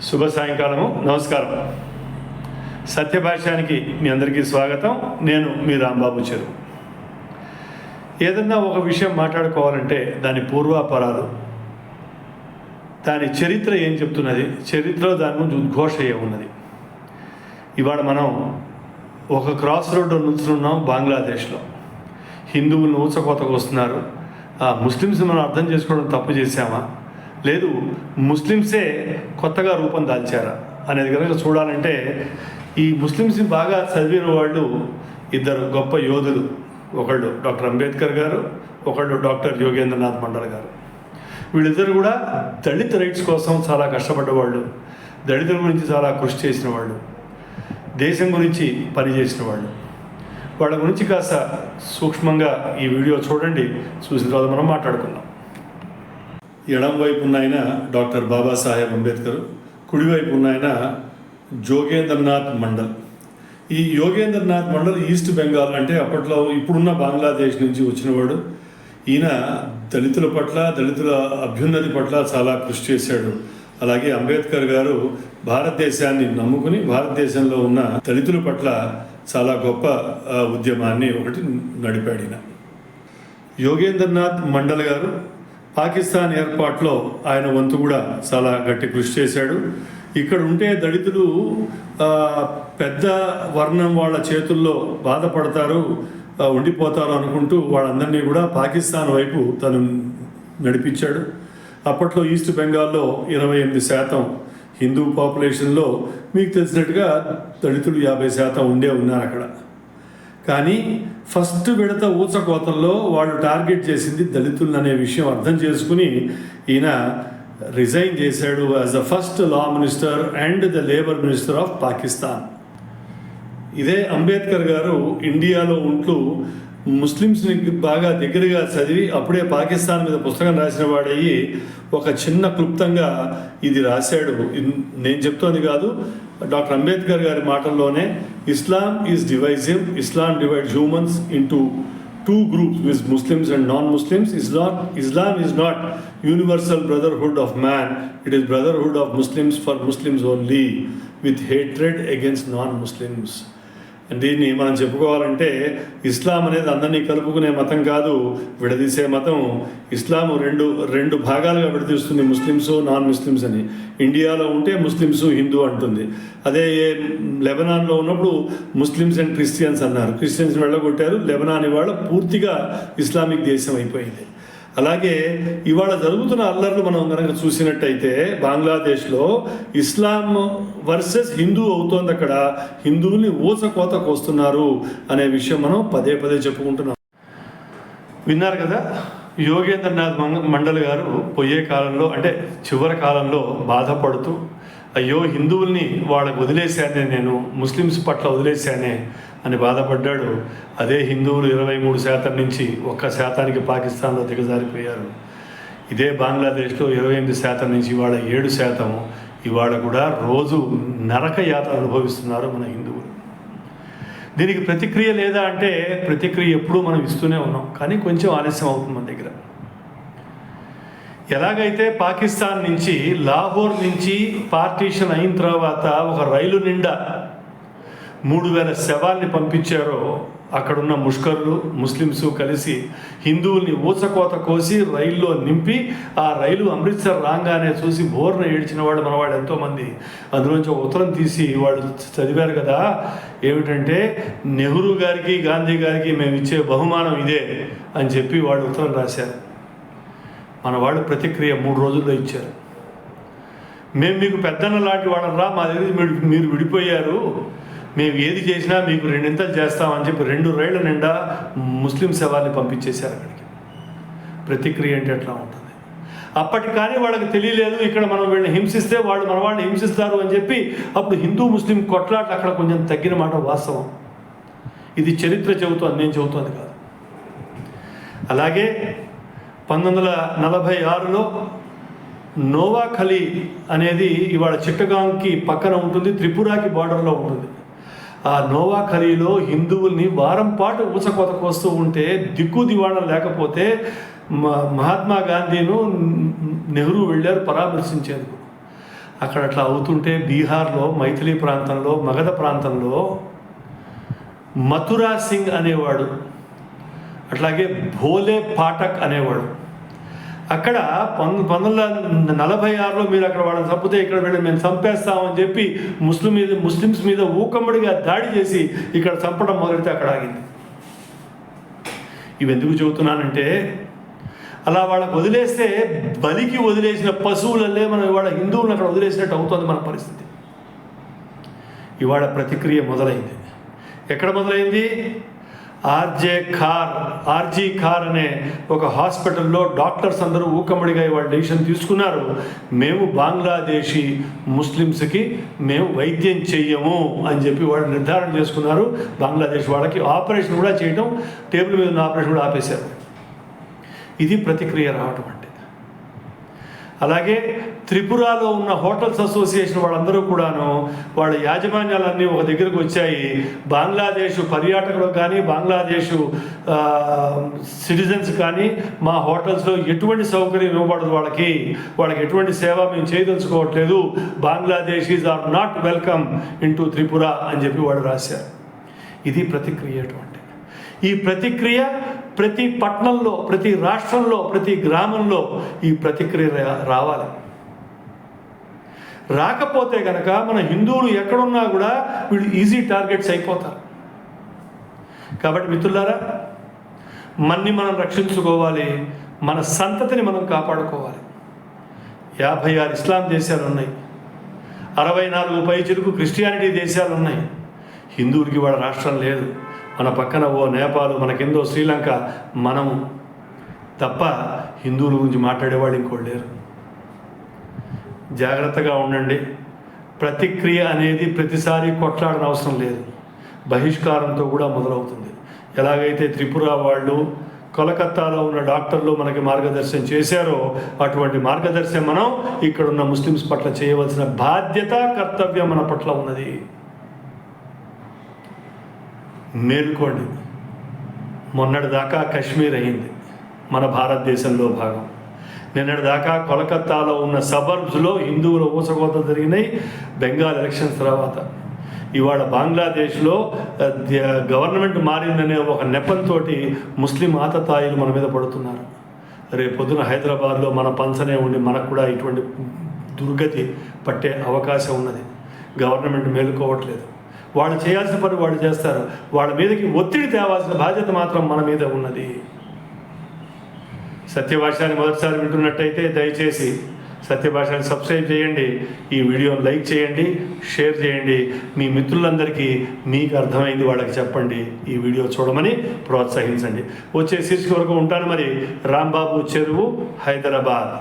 శుభ సాయంకాలము, నమస్కారం. సత్యభాష్యానికి మీ అందరికీ స్వాగతం. నేను మీ రాంబాబు చెరు. ఏదన్నా ఒక విషయం మాట్లాడుకోవాలంటే దాని పూర్వాపరాలు, దాని చరిత్ర ఏం చెప్తున్నది, చరిత్రలో దాని ముందు ఉద్ఘోష ఏమున్నది. ఇవాళ మనం ఒక క్రాస్ రోడ్డు నుంచున్నాం బంగ్లాదేశ్లో. హిందువులను ఊచకోతకు వస్తున్నారు. ముస్లిమ్స్ మనం అర్థం చేసుకోవడం తప్పు చేశామా, లేదు ముస్లిమ్సే కొత్తగా రూపం దాల్చారా అనేది కనుక చూడాలంటే, ఈ ముస్లిమ్స్ని బాగా చదివిన వాళ్ళు ఇద్దరు గొప్ప యోధులు. ఒకళ్ళు డాక్టర్ అంబేద్కర్ గారు, ఒకళ్ళు డాక్టర్ యోగేంద్రనాథ్ మండల్ గారు. వీళ్ళిద్దరు కూడా దళిత రైట్స్ కోసం చాలా కష్టపడ్డవాళ్ళు, దళితుల గురించి చాలా కృషి చేసిన వాళ్ళు, దేశం గురించి పనిచేసిన వాళ్ళు. వాళ్ళ గురించి కాస్త సూక్ష్మంగా ఈ వీడియో చూడండి. చూసిన తర్వాత మనం మాట్లాడుకుందాం. ఎడం వైపు ఉన్న ఆయన డాక్టర్ బాబాసాహెబ్ అంబేద్కర్, కుడివైపు ఉన్న ఆయన జోగేంద్రనాథ్ మండల్. ఈ యోగేంద్రనాథ్ మండల్ ఈస్ట్ బెంగాల్ అంటే అప్పట్లో ఇప్పుడున్న బంగ్లాదేశ్ నుంచి వచ్చినవాడు. ఈయన దళితుల పట్ల, దళితుల అభ్యున్నతి పట్ల చాలా కృషి చేశాడు. అలాగే అంబేద్కర్ గారు భారతదేశాన్ని నమ్ముకుని భారతదేశంలో ఉన్న దళితుల పట్ల చాలా గొప్ప ఉద్యమాన్ని ఒకటి నడిపాడు. ఈయన యోగేంద్రనాథ్ మండల్ గారు పాకిస్తాన్ ఏర్పాటులో ఆయన వంతు కూడా చాలా గట్టి కృషి చేశాడు. ఇక్కడ ఉంటే దళితులు పెద్ద వర్ణం వాళ్ళ చేతుల్లో బాధపడతారు, ఉండిపోతారు అనుకుంటూ వాళ్ళందరినీ కూడా పాకిస్తాన్ వైపు తను నడిపించాడు. అప్పట్లో ఈస్ట్ బెంగాల్లో 28% హిందూ పాపులేషన్లో మీకు తెలిసినట్టుగా దళితులు 50% ఉన్నారు అక్కడ. కానీ ఫస్ట్ విడత ఊచకోతల్లో వాళ్ళు టార్గెట్ చేసింది దళితులను అనే విషయం అర్థం చేసుకుని ఈయన రిజైన్ చేశాడు as the first law minister and the labour minister of Pakistan. ఇదే అంబేద్కర్ గారు ఇండియాలో ఉంటూ ముస్లిమ్స్ని బాగా దగ్గరగా చదివి అప్పుడే పాకిస్తాన్ మీద పుస్తకం రాసిన వాడయ్యి ఒక చిన్న క్లుప్తంగా ఇది రాశాడు. నేను చెప్తోంది కాదు, డాక్టర్ అంబేద్కర్ గారి మాటల్లోనే, Islam is divisive, Islam divides humans into two groups with Muslims and non-Muslims. Islam is not universal brotherhood of man, it is brotherhood of Muslims for Muslims only, with hatred against non-Muslims. దీన్ని మనం చెప్పుకోవాలంటే ఇస్లాం అనేది అందరినీ కలుపుకునే మతం కాదు, విడదీసే మతం. ఇస్లాము రెండు భాగాలుగా విడదీస్తుంది, ముస్లిమ్స్ నాన్ ముస్లిమ్స్ అని. ఇండియాలో ఉంటే ముస్లిమ్స్ హిందూ అంటుంది. అదే లెబనాన్లో ఉన్నప్పుడు ముస్లిమ్స్ అండ్ క్రిస్టియన్స్ అన్నారు, క్రిస్టియన్స్ వెళ్ళగొట్టారు. లెబనాన్ ఇవాళ పూర్తిగా ఇస్లామిక్ దేశం అయిపోయింది. అలాగే ఇవాళ జరుగుతున్న అల్లర్లు మనం కనుక చూసినట్టయితే బంగ్లాదేశ్లో ఇస్లాం వర్సెస్ హిందూ అవుతోంది. అక్కడ హిందువుల్ని ఊచకోతకు వస్తున్నారు అనే విషయం మనం పదే పదే చెప్పుకుంటున్నాం. విన్నారు కదా, యోగేంద్రనాథ్ మండల్ గారు పోయే కాలంలో అంటే చివరి కాలంలో బాధపడుతూ, అయ్యో హిందువుల్ని వాళ్ళకు వదిలేశానే, నేను ముస్లిమ్స్ పట్ల వదిలేశానే అని బాధపడ్డాడు. అదే హిందువులు 23% నుంచి 1% పాకిస్తాన్లో దిగజారిపోయారు. ఇదే బంగ్లాదేశ్లో 28% నుంచి ఇవాళ 7%. ఇవాళ కూడా రోజు నరక యాతన అనుభవిస్తున్నారు మన హిందువులు. దీనికి ప్రతిక్రియ లేదా అంటే ప్రతిక్రియ ఎప్పుడూ మనం ఇస్తూనే ఉన్నాం, కానీ కొంచెం ఆలస్యం అవుతుంది మన దగ్గర. ఎలాగైతే పాకిస్తాన్ నుంచి, లాహోర్ నుంచి పార్టీషన్ అయిన తర్వాత ఒక రైలు నిండా 3000 శవాల్ని పంపించారో, అక్కడున్న ముష్కర్లు ముస్లిమ్స్ కలిసి హిందువుల్ని ఊచకోత కోసి రైల్లో నింపి, ఆ రైలు అమృత్సర్ రాగానే చూసి బోర్న ఏడ్చిన వాడు మనవాడు ఎంతోమంది. అందులోంచి ఒక ఉత్తరం తీసి వాళ్ళు చదివారు కదా, ఏమిటంటే నెహ్రూ గారికి గాంధీ గారికి మేము ఇచ్చే బహుమానం ఇదే అని చెప్పి వాళ్ళు ఉత్తరం రాశారు. మన వాళ్ళు ప్రతిక్రియ 3 రోజుల్లో ఇచ్చారు. మేము మీకు పెద్దన్న లాంటి వాళ్ళరా, మా దగ్గర మీరు విడిపోయారు, మేము ఏది చేసినా మీకు 2 చేస్తామని చెప్పి 2 రైళ్ల నిండా ముస్లిం శవాల్ని పంపించేశారు అక్కడికి. ప్రతిక్రియ అంటే ఎట్లా ఉంటుంది. అప్పటికి కానీ వాళ్ళకి తెలియలేదు, ఇక్కడ మనం వీళ్ళని హింసిస్తే వాళ్ళు మన వాళ్ళని హింసిస్తారు అని చెప్పి అప్పుడు హిందూ ముస్లిం కొట్లాట్లు అక్కడ కొంచెం తగ్గిన మాట వాస్తవం. ఇది చరిత్ర చెబుతోంది, నేను చెబుతోంది కాదు. అలాగే 1946లో నోవాఖలీ అనేది ఇవాళ చిట్టగాంగ్కి పక్కన ఉంటుంది, త్రిపురాకి బార్డర్లో ఉంటుంది. ఆ నోవాఖలీలో హిందువుల్ని వారం పాటు ఊచకోతకు వస్తూ ఉంటే దిక్కు దివాణం లేకపోతే మహాత్మా గాంధీను నెహ్రూ వెళ్ళారు పరామర్శించేందుకు. అక్కడ అట్లా అవుతుంటే బీహార్లో మైథిలీ ప్రాంతంలో మగధ ప్రాంతంలో మథురా సింగ్ అనేవాడు, అట్లాగే భోలే పాఠక్ అనేవాడు. అక్కడ 1946లో మీరు అక్కడ వాళ్ళని చంపితే ఇక్కడ వెళ్ళి మేము చంపేస్తామని చెప్పి ముస్లిమ్స్ మీద ఊకమ్మడిగా దాడి చేసి ఇక్కడ చంపడం మొదలెడితే అక్కడ ఆగింది. ఇవి ఎందుకు చెబుతున్నానంటే, అలా వాళ్ళకు వదిలేస్తే బలికి వదిలేసిన పశువులల్లే మనం ఇవాళ హిందువులను అక్కడ వదిలేసినట్టు అవుతుంది మన పరిస్థితి. ఇవాళ ప్రతిక్రియ మొదలైంది. ఎక్కడ మొదలైంది? ఆర్జీ ఖార్ అనే ఒక హాస్పిటల్లో డాక్టర్స్ అందరూ ఊకమ్మడిగా ఇవాళ డెసిషన్ తీసుకున్నారు, మేము బంగ్లాదేశీ ముస్లిమ్స్కి మేము వైద్యం చెయ్యము అని చెప్పి వాళ్ళు నిర్ధారణ చేసుకున్నారు. బంగ్లాదేశ్ వాళ్ళకి ఆపరేషన్ కూడా చేయడం, టేబుల్ మీద ఉన్న ఆపరేషన్ కూడా ఆపేశారు. ఇది ప్రతిక్రియ రావటం అంటే. అలాగే త్రిపురలో ఉన్న హోటల్స్ అసోసియేషన్ వాళ్ళందరూ కూడాను వాళ్ళ యాజమాన్యాలన్నీ ఒక దగ్గరకు వచ్చాయి. బంగ్లాదేశ్ పర్యాటకులు కానీ బంగ్లాదేశ్ సిటిజన్స్ కానీ మా హోటల్స్లో ఎటువంటి సౌకర్యం ఇవ్వబడదు, వాళ్ళకి ఎటువంటి సేవ మేము చేయదలుచుకోవట్లేదు, Bangladeshis are not welcome into Tripura అని చెప్పి వాళ్ళు రాశారు. ఇది ప్రతిక్రియ అంటే. ఈ ప్రతిక్రియ ప్రతి పట్టణంలో, ప్రతి రాష్ట్రంలో, ప్రతి గ్రామంలో ఈ ప్రతిక్రియ రావాలి. రాకపోతే కనుక మన హిందువులు ఎక్కడున్నా కూడా వీళ్ళు ఈజీ టార్గెట్స్ అయిపోతారు. కాబట్టి మిత్రులారా, మనం రక్షించుకోవాలి, మన సంతతిని మనం కాపాడుకోవాలి. 56 ఇస్లాం దేశాలు ఉన్నాయి, 64 పైచిలుకు క్రిస్టియానిటీ దేశాలు ఉన్నాయి. హిందువులకి వాళ్ళ రాష్ట్రం లేదు. మన పక్కన ఓ నేపాల్, మన కిందో శ్రీలంక, మనము తప్ప హిందువుల గురించి మాట్లాడేవాళ్ళు ఇంకోటి లేరు. జాగ్రత్తగా ఉండండి. ప్రతిక్రియ అనేది ప్రతిసారి కొట్లాడని అవసరం లేదు, బహిష్కారంతో కూడా మొదలవుతుంది. ఎలాగైతే త్రిపుర వాళ్ళు కోలకత్తాలో ఉన్న డాక్టర్లు మనకి మార్గదర్శనం చేశారో అటువంటి మార్గదర్శనం మనం ఇక్కడున్న ముస్లిమ్స్ పట్ల చేయవలసిన బాధ్యత, కర్తవ్యం మన పట్ల ఉన్నది. మేలుకోండి. మొన్నటిదాకా కశ్మీర్ అయింది, మన భారతదేశంలో భాగం. నిన్నటిదాకా కోలకత్తాలో ఉన్న సబర్బ్స్లో హిందువుల ఊసకోత జరిగినాయి బెంగాల్ ఎలక్షన్స్ తర్వాత. ఇవాళ బంగ్లాదేశ్లో గవర్నమెంట్ మారిందనే ఒక నెపంతో ముస్లిం ఆతతాయిలు మన మీద పడుతున్నారు. రేపొద్దున హైదరాబాద్లో మన పంచనే ఉండి మనకు కూడా ఇటువంటి దుర్గతి పట్టే అవకాశం ఉన్నది. గవర్నమెంట్ మేలుకోవట్లేదు. వాళ్ళు చేయాల్సిన పని వాళ్ళు చేస్తారు, వాళ్ళ మీదకి ఒత్తిడి తేవాల్సిన బాధ్యత మాత్రం మన మీద ఉన్నది. సత్యభాషని మొదటిసారి వింటున్నట్టయితే దయచేసి సత్యభాషని సబ్స్క్రైబ్ చేయండి, ఈ వీడియోని లైక్ చేయండి, షేర్ చేయండి. మీ మిత్రులందరికీ మీకు అర్థమైంది వాళ్ళకి చెప్పండి, ఈ వీడియో చూడమని ప్రోత్సహించండి. వచ్చే శీర్షిక వరకు ఉంటాను మరి. రాంబాబు చెరువు, హైదరాబాద్.